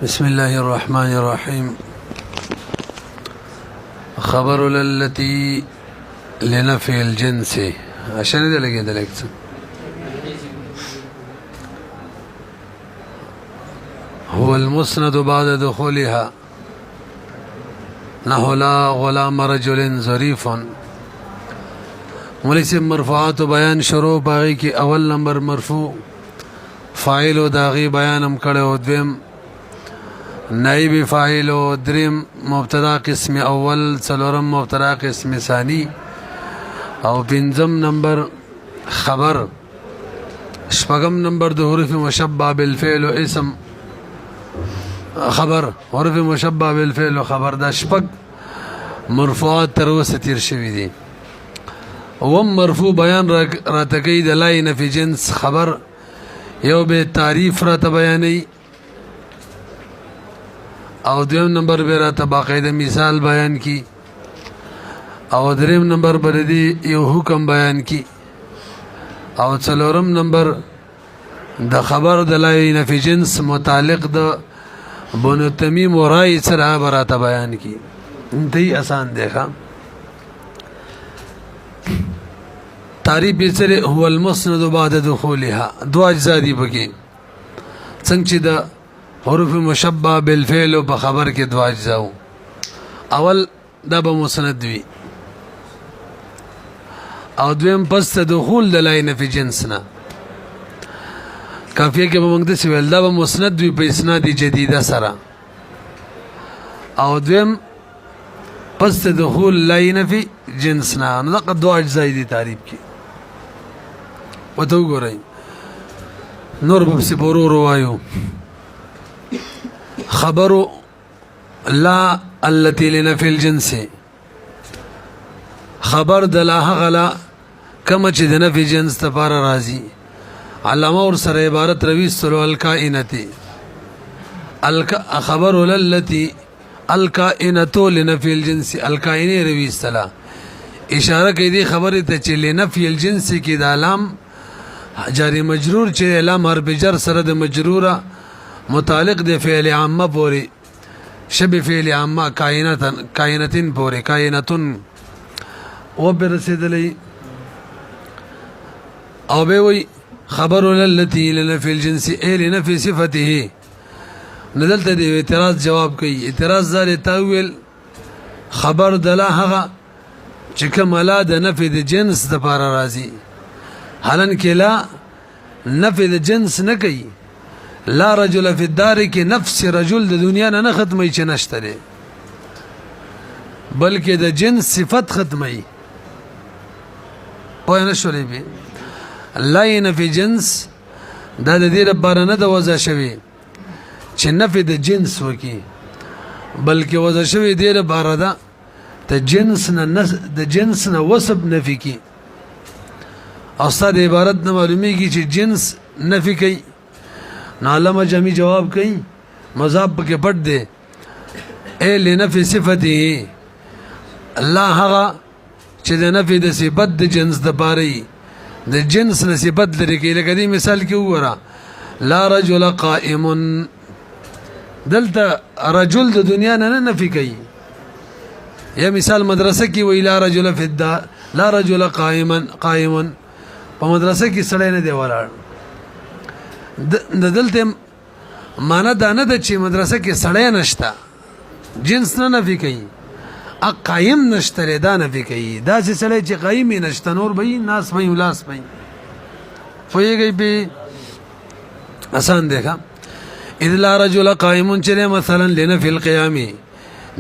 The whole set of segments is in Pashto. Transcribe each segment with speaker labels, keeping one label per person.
Speaker 1: بسم الله الرحمن الرحيم. خبر التي لنفي الجنس عشان ده لقيت لك هو المسند بعد دخولها نحو لا غلام رجل ظريف. وليس مرفوعات بيان شروع باغي کی اول نمبر مرفوع فاعل او داغي بیانم کړو دویم نائب فاعل او دریم مبتدا قسم اول څلورم مبتدا قسم ثانی او پنځم نمبر خبر شپږم نمبر د حروف مشبہ بالفعل او اسم خبر حروف مشبہ بالفعل او خبر دا شپږ مرفوعات تر اوسه تیر شوي دي. وم مرفوع بیان راتکی د لاین فی جنس خبر یو به تعریف رات بیانی او دویم نمبر به رات باقاعده مثال بیان کی او دریم نمبر بر دی یو حکم بیان کی او څلورم نمبر د خبر د لاین فی جنس متعلق د بنو تمیم و رای سره برات بیان کی. انتهی آسان دیکھا تعریف سره هو المسند بعد دخولها دو اجزا دي بکی څنګه چې د حروف مشبہ بالفعل په خبر کې دو اجزا اول دا به مسند وي او دویم پس دخول د لاین فی جنسنا کافیه کې به موږ د سویل دا به مسند وي په اسناد جدیده سره او دویم پس دخول لاین فی جنسنا نو دا دو اجزا دي تعریف کې وتو ګورئ نور به سپورو روایو خبر لا التي لنفي الجنس خبر د لا غلا کما چې د نفي جنس لپاره راځي علامه ور سره عبارت روي سلو الکائنتی خبر التي الکائنه لنفي الجنس الکائنه روي سلا اشاره کوي دی خبره ته چې لنفي الجنس کې د علام جاری مجرور چې علام حرف جر سره د مجروره متعلق د فعل عامه پوری شبه فعل عامه کائنتن پوری کائنتن او برسیدلی او به وی خبر التي لنفي الجنس اي لنفي صفته ندلته د اعتراض جواب کوي اعتراض زال تاویل خبر دلا هغه چې کوم لا د نفي د جنس د لپاره راځي حالن کې لا نفي د جنس نه کوي لا رجل فی الدار کې نفس رجل د دنیا نه ختمي چې نشته دی بلکې د جنس صفت ختمي پوه نه شولې به لاین فی جنس دا د دې لپاره نه د وضع شوی چې نفي د جنس وکي بلکې وضع شوی دی لپاره دا د جنس نه وصف نفي کی او استاد عبارت نه معلومیږي چې جنس نفي کوي نو علامه جمی جواب کوي مذهب پکې پټ دی اے لنفي صفته الله هغه چې د نفي د صفت د جنس د پاره د جنس نه صفت لري کې لکه دې مثال کې وره لا رجل قائم دلته رجل د دنیا نه نفي کوي یا مثال مدرسه کې وی لا رجل فی الدار لا رجل قائما په مدرسه کې سړی نه دی ولاړ د دلته معنا دا نه ده چې مدرسه کې سړی نشته جنس نه نفي کوي قائم نشته دا نفي کوي دا چې سړی چې قائم نشته نور به ناس به ولاس به فویږي به آسان دیکھا اذ لا رجل قائم چره مثلا لنفي القيام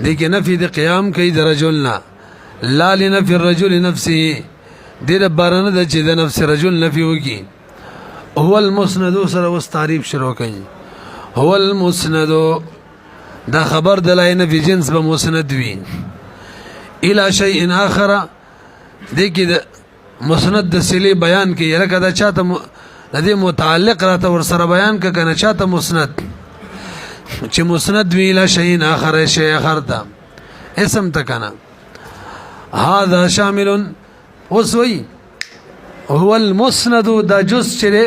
Speaker 1: دې کې نفي د قیام کوي د رجلنا لا لنفي الرجل نفسه دې لپاره نه چې د نفس رجل نفي وکي هو المسند سره وس تعریف شروع کوي هو المسند دا خبر د لاین فی جنس به مسند وي الى شيء اخر دې کې د مسند د سلی بیان کوي لکه دا چاته د دې متعلق راته ور سره بیان کنه چاته مسند چې مسند وی الى شيء اخر شيء اخر دا اسم تکنا هذا شامل وسوي هو المسند دا جز چره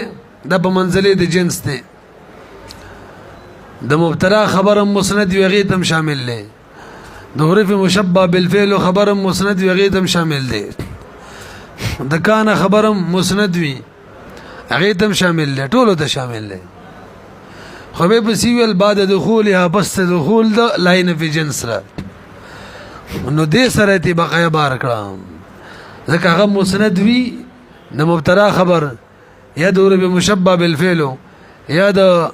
Speaker 1: دا په منزله د جنس ته د مبتدا خبر مسند وی هغه تم شامل دی د حروف مشبہ بالفعل خبر مسند وی هغه تم شامل دی د کان خبر مسند وی هغه تم شامل دی ټول ته شامل دی خو به سیول بعد دخولها پس دخول د لاین فی جنس را نو دې سره تی بقایا بار کړه ځکه هغه مسند وی د مبتدا خبر یا د حروف مشبہ بالفعل یا د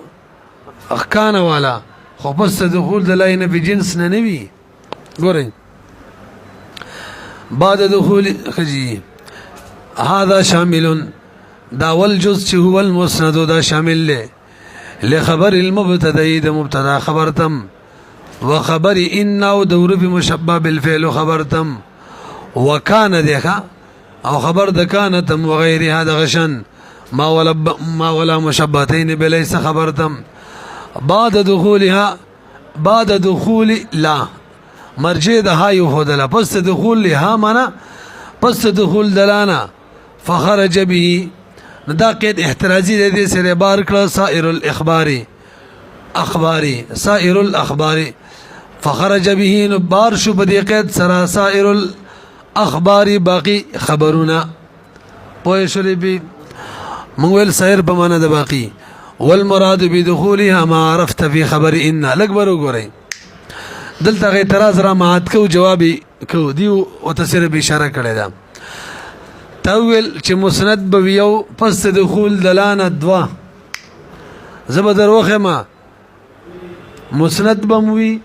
Speaker 1: اخکان والا خو پس دخول د لاین فی جنس نه نوی ګورئ بعد دخول خجی هذا شامل دا والجز چې هو المسند دا شامل له لخبر المبتدا د مبتدا خبرتم وخبر ان او د حروف مشبہ بالفعل خبرتم وکانه ده او خبر د کانتم وغيرها د غشن ما ولا مشبهتين بليس خبرتم بعد دخولها بعد دخول لا مرجع د ها یو هدل پس دخول له معنا پس دخول دلانا فخرج به دا قید احترازی دې سره بار کړه سائر الاخبار فخرج به بار شو په دې قید سره سائر الاخبار باقی خبرونه پوه شولې به موږ سائر په معنا د باقی والمراد بدخولها ما عرفت في خبر ان الاكبر وګورئ دلته غي اعتراض را مات کو جواب کو دیو او تفسیر به اشاره کړی دا تاویل چې مسند بویو پس دخول دلانه دوا زبدر وخما مسند بموي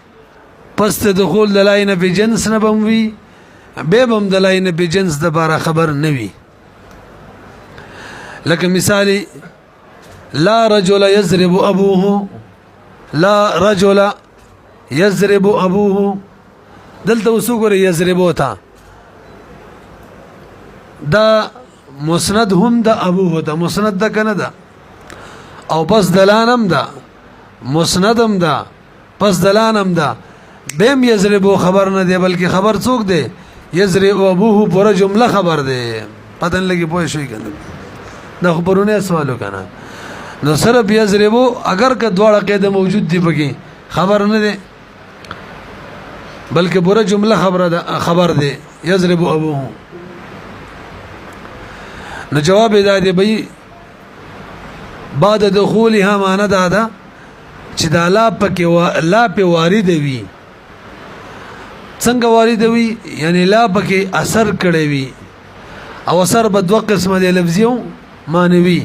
Speaker 1: پس دخول دلاینه په جنس نه بموي به بم دلاینه په جنس د بار خبر نوي لکه مثالی لا رجل يضرب ابوه لا رجل يضرب ابوه دلته وسوګره يضربو تا دا مسند هم د ابوه دا مسند د کنه دا او پس دلانم دا مسندم دا پس دلانم دا بهم يضربو خبر نه دی بلکې خبر څوک دی يضرب ابوه پورا جمله خبر دی پتن لګي پوه شوي کنه دا خبرونه سوالو کنه نو صرف یضربو اگر که دواړه قاعده موجود دي پکې خبر نه ده بلکې پورا جمله خبر ده یضرب ابوه نو جواب دا دی بھئی بعد دخولها معنا دا چې دا لا پکې لا په وارد وي څنګه وارد وي یعنی لا پکې اثر کړی وي او اثر په دوه قسمه دی لفظي او معنوي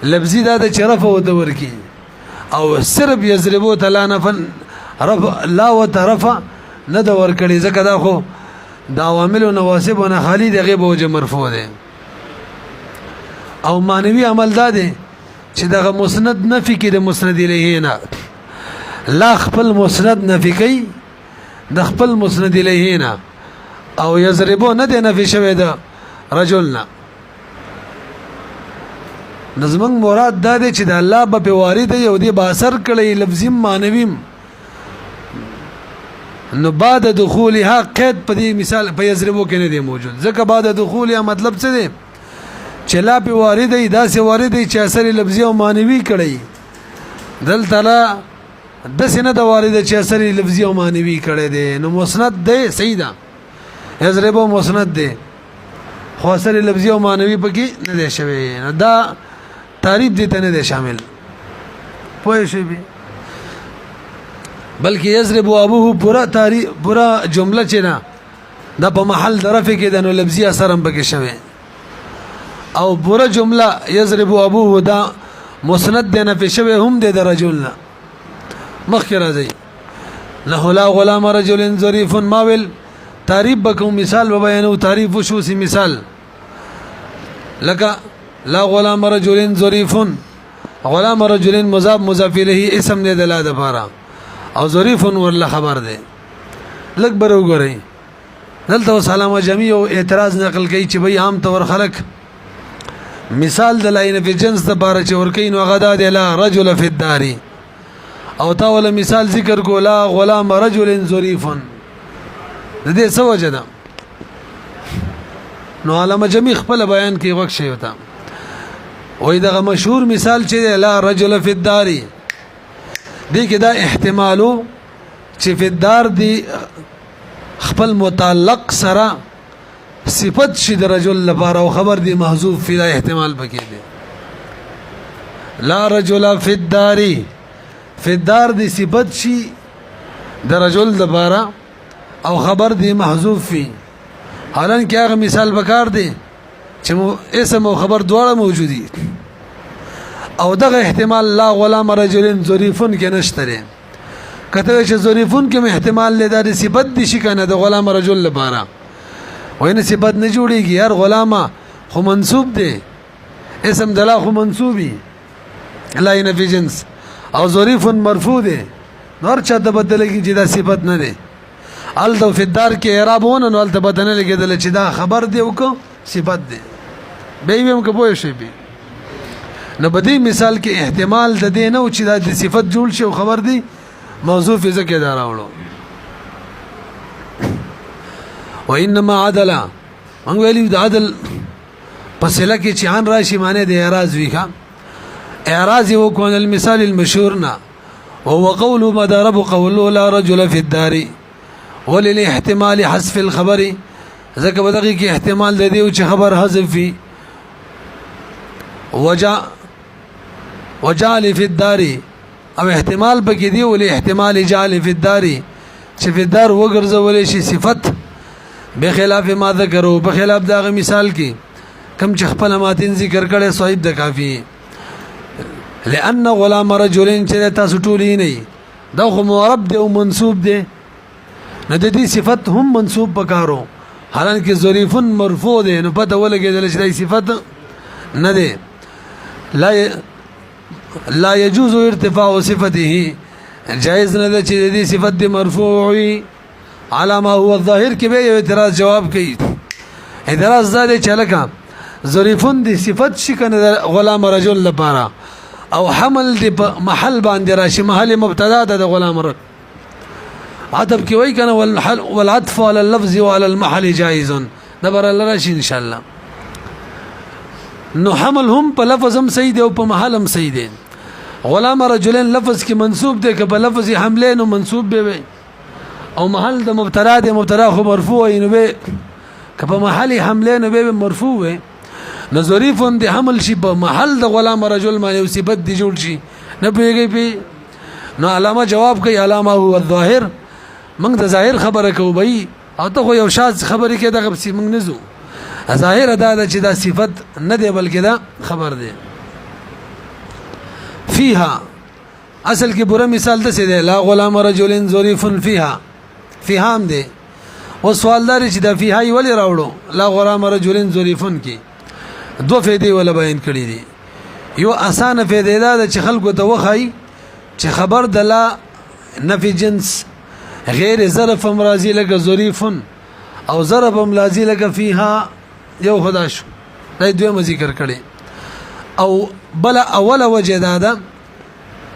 Speaker 1: لفظي دا د چرف او د ورکی او صرف یضربو تلانفن رفع لا وترفع نه د ورکړي ځکه دا خو د عوامل نواسب نه خالي د غیب او مرفوع دي او معنوي عمل دا دي چې دغه مسند نفي کې د مسند الیه نه لا خپل مسند نفي کوي د خپل مسند الیه نه او یضربو نه د نفي شوی د رجلنا نظمن مراد دا دی چې د الله په وارد یو دی با اثر کړی لفظي معنوي نو بعد دخولها قید په دې مثال په یضربو کې نه دی موجود ځکه بعد دخولها مطلب څه دی چې لا په وارد دی دا سه وارد دی چې اثر لفظي او معنوي کړی دلته لا د سینه د وارد چې اثر لفظي او معنوي کړی دی نو مسند دی صحیح ده یضربو مسند دی خو اثر لفظي او معنوي پکې نه دی شوی نو دا تعریف دې ته نه دی شامل پوه شئ به بلکې یضرب ابوه پورا تعریف پورا جمله چې نه دا په محل درفه کې د نو لفظي اثر هم پکې شوی او پورا جمله یضرب ابوه دا مسند دی نه په شوی هم د رجلنا مخکې راځي له لا غلام رجل ظریف ماول تعریف بکوم مثال به بیانو تعریف وشو سی مثال لکه لا غلام رجل ظریف غلام رجل مضاف الیه اسم دی د لا د پاره او ظریف ورله خبر دی لک برو غوري دلته سلام جميع او اعتراض نقل کوي چې بھئی عام طور خلق مثال د لاین فی جنس د پاره چې ور کین وغدا دی لا رجل فی الدار او تا ول مثال ذکر کو لا غلام رجل ظریف د دې څه وجه ده نو علامه جميع خپل بیان کې وخت شي وتا وای دغه مشهور مثال چې لا رجل فی الدار دې کې دا احتمالو چې فدار دی خپل متعلق سره صفت شي د رجل لپاره او خبر دی محذوف فی دا احتمال پکې دی لا رجل فی الدار فی الدار دی صفت شي د رجل لپاره او خبر دی محذوف فی حالانکه هغه مثال بکار دی چې اسم او خبر دواړه موجودي او دغه احتمال لا غلام رجل ظریفون کې نشته دی کته چې ظریفون کې احتمال لري د صفت دي شي کنه د غلام رجل لپاره وینه صفت نه جوړيږي هر غلامه خو منصوب دی اسم دلا خو منصوبي لا ينفي جنس او ظریف مرفوع دی نور چا د بدلږي چې دا صفت نه دی ال دو فدار کې اعرابونه نو ال ته بدنه لګیدل چې دا خبر دی او کو صفت دی به ویم کو پوه شي به نو بدی مثال کې احتمال د دې نه او چې دا د صفت جوړ شي او خبر دی موضوع فی ذکر دا راوړو وانما عدل موږ ویلو د عدل پسله کې چې ان راشي معنی د اعراض ویخه اعراض یو کون المثال المشهور نا وهو قول ما ضرب قول لا رجل في الدار وللاحتمال حذف الخبر ذکر بدغه کې احتمال د دې چې خبر حذف فی وجعل في الدار او احتمال پکې دی ولې احتمال جعل في الدار چې في الدار وګرځول شي صفت بخلاف ما ذکروا بخلاف دغه مثال کې کم چې خپل ماتن ذکر کړي صاحب د کافی لأن غلام رجلين چې تاسو ټولې نه دا خو معرب دی او منصوب دی نه د دې صفت هم منصوب پکارو حالانکه ظریفن مرفوع دی نو پته ولګیدل چې د صفت نه دی لا يجوز ارتفاع صفته جائز نه ده چې دې صفت دی مرفوع وي علامه هو الظاهر کې به اعتراض جواب کوي اعتراض زده چې لکه ظریفون دی صفت شي کنه غلام رجل لپاره او حمل دی محل باندې راشي محل مبتدا ده د غلام رجل عطف کې وای کنه والعطف على اللفظ وعلى المحل جائز دبر الله راشي ان شاء الله نو حمل هم په لفظ هم صحیح دی او په محل هم صحیح دی غلام رجلین لفظ کې منصوب دی که په لفظ حمله نو منصوب به وي او محل د مبتدا دی مبتدا خو مرفوع نو به که په محل حمله نو به مرفوع وي نو ظریف دی حمل شي په محل د غلام رجل باندې صفت دی جوړ شي نه پیږي پی نو علامه جواب کوي علامه هو الظاهر موږ د ظاهر خبره کوي او ته خو یو شاذ خبرې کې دغه موږ نه زو ظاهر دا چې دا صفت نه دی بلکې دا خبر دی فيها اصل کې بره مثال د څه دی لا غلام رجل ظریف فيها فيها هم دی او سوال دار چې دا فيها ولی راوړو لا غلام رجل ظریف کې دو فائدې ولا بیان کړی دي یو اسانه فائدې دا چې خلکو ته وخی چې خبر د لا نفي جنس غیر ظرف مرازی لك ظریف او ظرف مرازی لك فيها یو خدا شو دا دوی ذکر کړي او بل اول وجه دا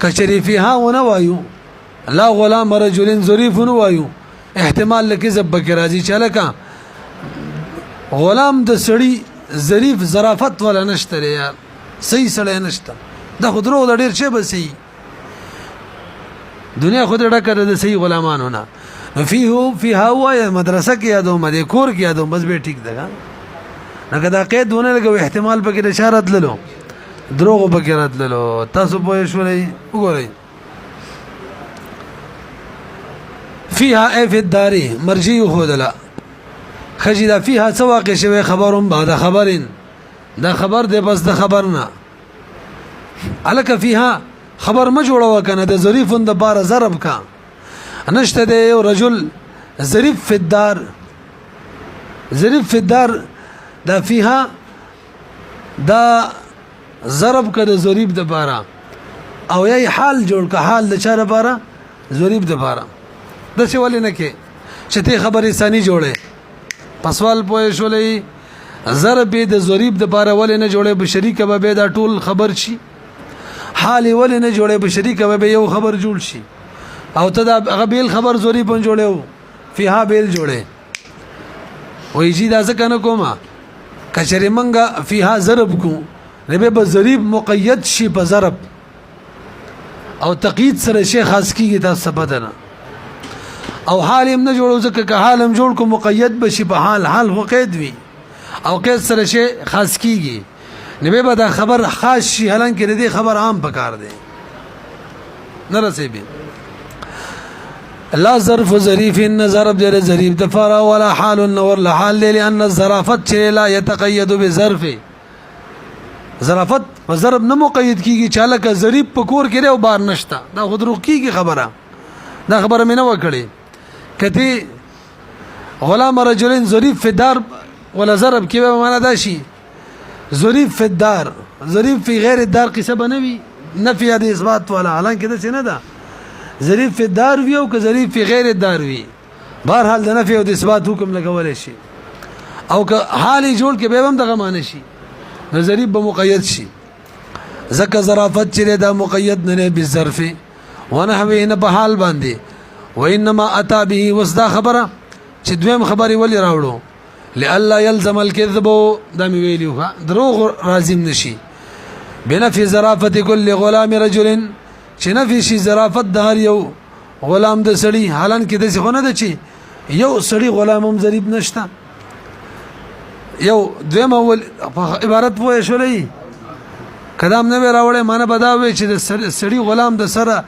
Speaker 1: کچری فيها ونوایو لا غلام رجل ظریف ونوایو احتمال لکذب بکر راځي چې لکه غلام د سړی ظریف ظرافت ولا نشته یار صحیح سړی نشته دا خودرو د ډیر شی به صحیح دنیا خود ډکه د صحیح غلامانو نه فيها هو مدرسه کې یادو مده کور کې یادو بس به ټیک ده نګه دا قید ونه لګو احتمال پکې اشاره دللو دروغ پکې راتللو تاسو په شولې وګورئ فيها اي في الدار مرجي خودلا خجدا فيها سواق شوي خبرهم بعد خبرين دا خبر دی بس د خبرنا الک فيها خبر ما جوړو کنه د ظریف د بار ضرب کا نشته دی یو رجل ظریف في الدار ظریف في الدار دا فيها دا ضرب کده ظریف د بارا او یی حال جوړ کا حال د چاره بارا ظریف د بارا د څه ولې نه کې چې ته خبرې ثاني جوړه پسوال پوه شولې ضرب د ظریف د بارا ولې نه جوړه به شریک به دا ټول خبر شي حال ولې نه جوړه به شریک به یو خبر جوړ شي او ته دا غبیل خبر ظریف بن جوړو فيها بیل جوړه وې جی دا څه کنه کومه کچری منګه فيها ضرب کو ربه به ظریف مقید شي په ضرب او تقید سره شی خاص کیږي تاسو پته نه او حال هم نه جوړو ځکه که حال هم جوړ کو مقید بشي په حال هو قید وي او قید سره شی خاص کیږي نبی به دا خبر خاص شي حالانکه دې خبر عام پکار دی نه رسېږي لا ظرف ظریف ان ظرف جر ظریف دفارا ولا حال النور لحال لان الظرافت لا يتقيد بظرف ظرافت و ضرب نه مقید کیږي چاله که ظریف پکور کړي او بار نشتا دا خود روح کیږي خبره دا خبره مې نه وکړي کته غلام رجلین ظریف فی الدار ولا ضرب کې به معنا دا شي ظریف فی الدار ظریف فی غیر الدار قصه بنوي نفي د اثبات ولا حالانکه دا څه نه ده ظریف فی الدار وی او که ظریف فی غیر الدار وی بهر حال د نفي او د اثبات حکم لګول شي او که حال جوړ کې به هم دغه معنی شي نو ظریف به مقید شي زکه ظرافت چې دا مقید نه بالظرف ونحوه نه په حال باندې وانما اتى به وسدا خبره چې دویم خبري ولې راوړو لالا يلزم الكذب دا مې ویلو دروغ لازم نشي بنفي ظرافت كل غلام رجل چې نفي شي ظرافت د هر یو غلام د سړي حالان کې د څه نه ده چې یو سړي غلام هم ظریف نشته یو دویم اول عبارت وای شولې کلام نه راوړې معنی بداوي چې د سړي غلام د سره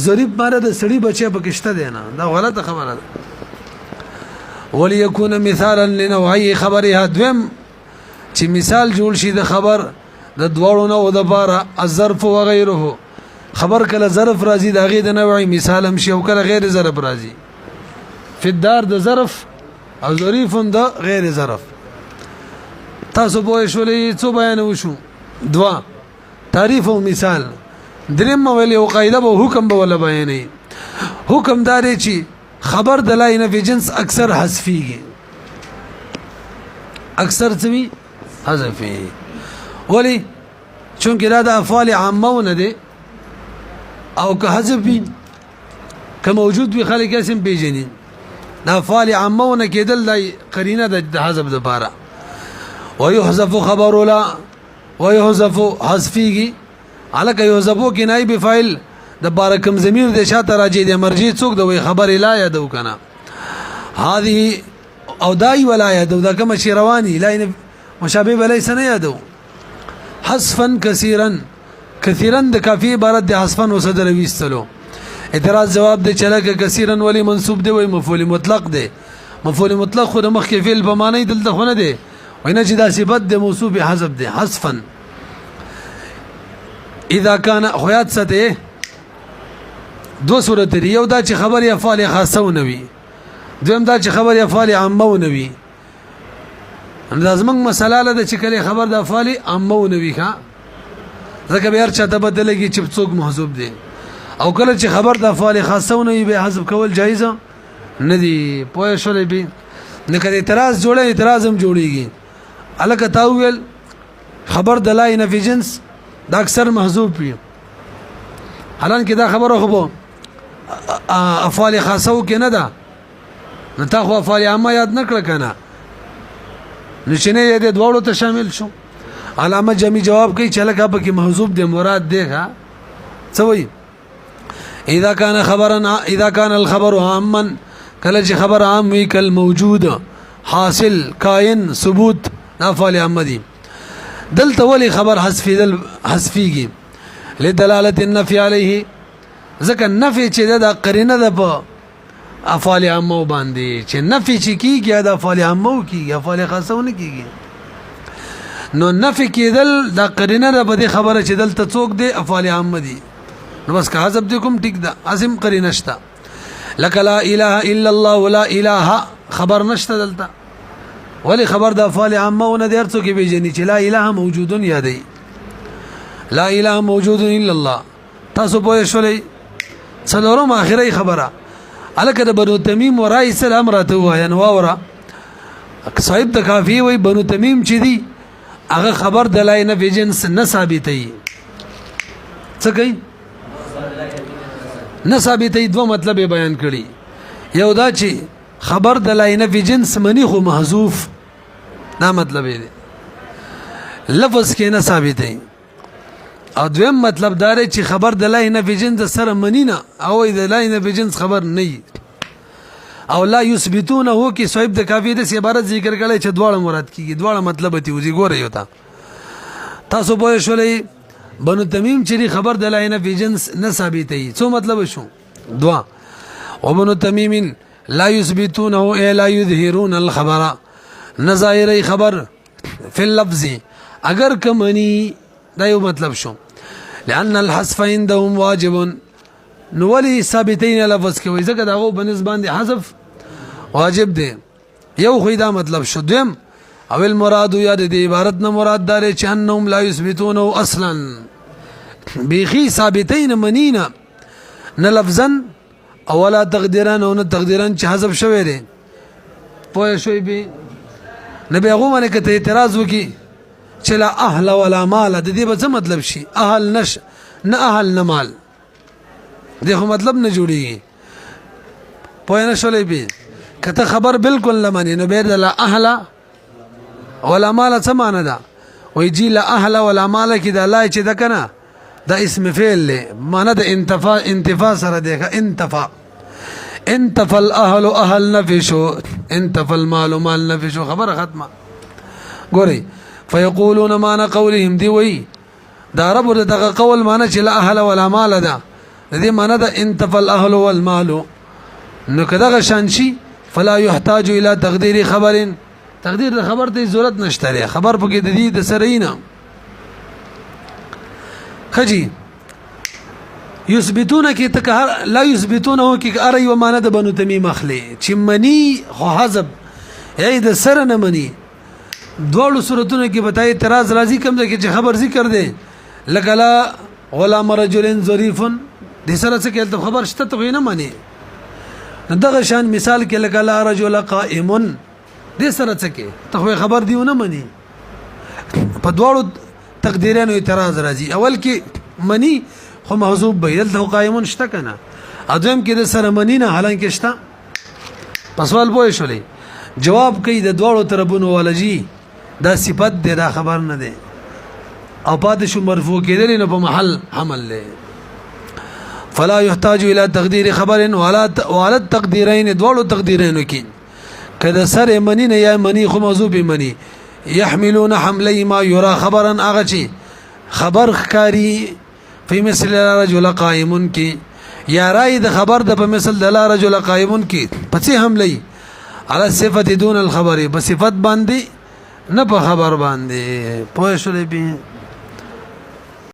Speaker 1: ظریف ماره د سړي بچي پکشته دی نه دا غلطه خبره ده وليكون مثالا لنوعي خبرها دویم چې مثال جوړ شي د خبر د دوړو نه او د بار الظرف وغيره خبر کله ظرف راځي د غي د نوعي مثال هم شي او کله غیر ظرف راځي فی الدار د ظرف او ظریف د غیر ظرف تاسو به شولې څه بیان وشو دوا تعریف او مثال دریم ویل او قاعده به حکم به ولا بیانې حکم دار چې خبر د لاینه فی جنس اکثر حذفیږي اکثر څه حذفي ولی چونکه دا د افعال عامه نه دي او که حذف وي که موجود وي خلک اسم پیژني دا افعال عامه نه کېدل د قرینه د حذف لپاره ويحذف خبر لا ويحذف حذفيږي الکه يحذفو کې نائب فاعل د بارکم ضمیر د شاته راځي د مرجع څوک د وی خبر لا یادو کنه هذه او دای ولا یادو دا کوم شی رواني لا مشابه وليس نه یادو حذفا كثيرا د کافی عبارت د حذفا وصدر ویستلو اعتراض جواب د چلکه كثيرا ولی منصوب دی وی مفعول مطلق دی مفعول مطلق خو د مخکې فعل په معنی دلته خو نه دی وینه چې دا صفت د موصوف حذف دی حذفا اذا كان خویات سته دو صورت دی یو دا چې خبر یا فعل خاصه ونوي دویم دا چې خبر یا فعل عامه ونوي لازمنګ مساله ده چې کله خبر د فعل عامه ونوي ښا ځکه به هر چاته بدلږي چې څوک محذوب دي او کله چې خبر د فعل خاصه ونوي به حذف کول جایز نه دی پوه شولې به نه کړي اعتراض جوړه اعتراض هم جوړيږي الکه تاویل خبر د لاینه فی جنس دا اکثر محذوب وي حالانکه دا خبره خو افعال خاصه کې نه ده نو تا خو افعال عامه یاد نکړه کنه نشنه دې دوړو ته شامل شو علامه جمی جواب کوي چې لکه به کې محذوب دې مراد دی ها څه وایي اذا كان الخبر عاما کله چې خبر عام وي کل موجود حاصل کائن ثبوت افعال عامه دي دلته ولي خبر حذفيږي لدلاله النفي عليه ځکه نفي چې د قرینه ده په افعال عامه باندې چې نفي چې کیږي د افعال عامه کیږي افعال خاصه نه کیږي نو نفي کېدل د قرینه ده په خبره چې دلته څوک دی افعال عامه دي نو بس که حذف دې کوم ټیک ده عظیم قرینه شته لك لا اله الا الله ولا اله خبر نشته دلته ولی خبر د افعال عامه ونه درڅو کې بیجنی چې لا اله موجود یادی لا اله موجود الا الله تاسو په شولې څلورم اخري خبره الکه د بنو تمیم ورای سلام راته وای نو ورا صاحب د کافی وای بنو تمیم چې دی هغه خبر د لاینه فی جنس نه ثابتې څه کوي نه ثابتې دوه مطلب بیان کړي یو دا چې خبر د لاینه فی جنس منی خو محذوف دا مطلب دی لفظ کې نه ثابتې او دویم مطلب دا چې خبر د لا نفی جنس سره منی نه او د لا نفی جنس خبر نه او لا یثبتونه هو کې صاحب د کافی د عبارت ذکر کړي چې دواړه مراد کیږي دواړه مطلب ته وځي ګوره یو تاسو به شولې بنو تمیم چې خبر د لا نفی جنس نه ثابتې څه مطلب شو دوا وبنو تمیم لا يثبتونه اي لا يظهرون الخبر نظائر خبر في اللفظ اگر کمنی دا یو مطلب شو لأن الحذف عندهم واجب نولي ثابتين لفظ کوي ځکه داغه بنسبان دي حذف واجب دی یو خو دا مطلب شو دیم او المراد یاد دی عبارت نه مراد دار چې انهم لا يثبتونه اصلا بيخي ثابتين منینا نه لفظا اولا تقدیران او نه تقدیران چې حذف شوی دی پوه شوی به نبی هغه باندې کته اعتراض وکي چې لا اهل ولا مال د دې به څه مطلب شي اهل نش نه اهل نه مال دغه مطلب نه جوړیږي پوه نه شولې به کته خبر بالکل نه مانی نو به لا اهل ولا مال څه معنی ده وای جی لا اهل ولا مال کې دا لا چې ده کنه دا اسم فعل له معنی د انتفاع سره ده انتفى الاهل اهل نفشو انتفى المال مال نفشو خبر ختمه ګوري فيقولون معنى قولهم دی وی دا رب دغه قول معنی چې لا اهل ولا مال ده دې معنی ده انتفى الاهل والمال نو کداغه شانشي فلا يحتاج الى تقدير خبر تقدیر د خبر ته ضرورت نشته خبر پکې د دې د سرینه خجی یثبتون کی تکهر لا یثبتونه کی اری و معنی د بنو تمیم اخلی چې منی خو حذب ای د سر نه منی دوړو صورتونه کې بتای اعتراض راځي کوم ځکه چې خبر ذکر دی لکلا غلام رجل ظریف د سره څه کې خبر شته ته نه منی دغه شان مثال کې لکلا رجل قائم د سره څه کې ته خبر دیونه منی په دوړو تقدیرانو اعتراض راځي اول کې منی خو محذوب بیل ته قائمون شته کنه اځم کې د سره منی نه حالانکه شته پس سوال پوه شولې جواب کوي د دوړو طرفونو ولجی دا صفت دی دا خبر نه دی او پاتې شو مرفوع کېدل نه په محل حمل له فلا يحتاج الى تقدير خبر ولا التقديرين دوړو تقدیرینو کې کله سره منی نه یا منی خو محذوب منی يحملون حملي ما يرى خبرا اغچی خبر خکاری فی مثل رجل قائم کی یا رای د خبر د په مثل د رجل قائم کی پسې حملي على صفت دون الخبر بصفت باندې نه په خبر باندې پوه شولې به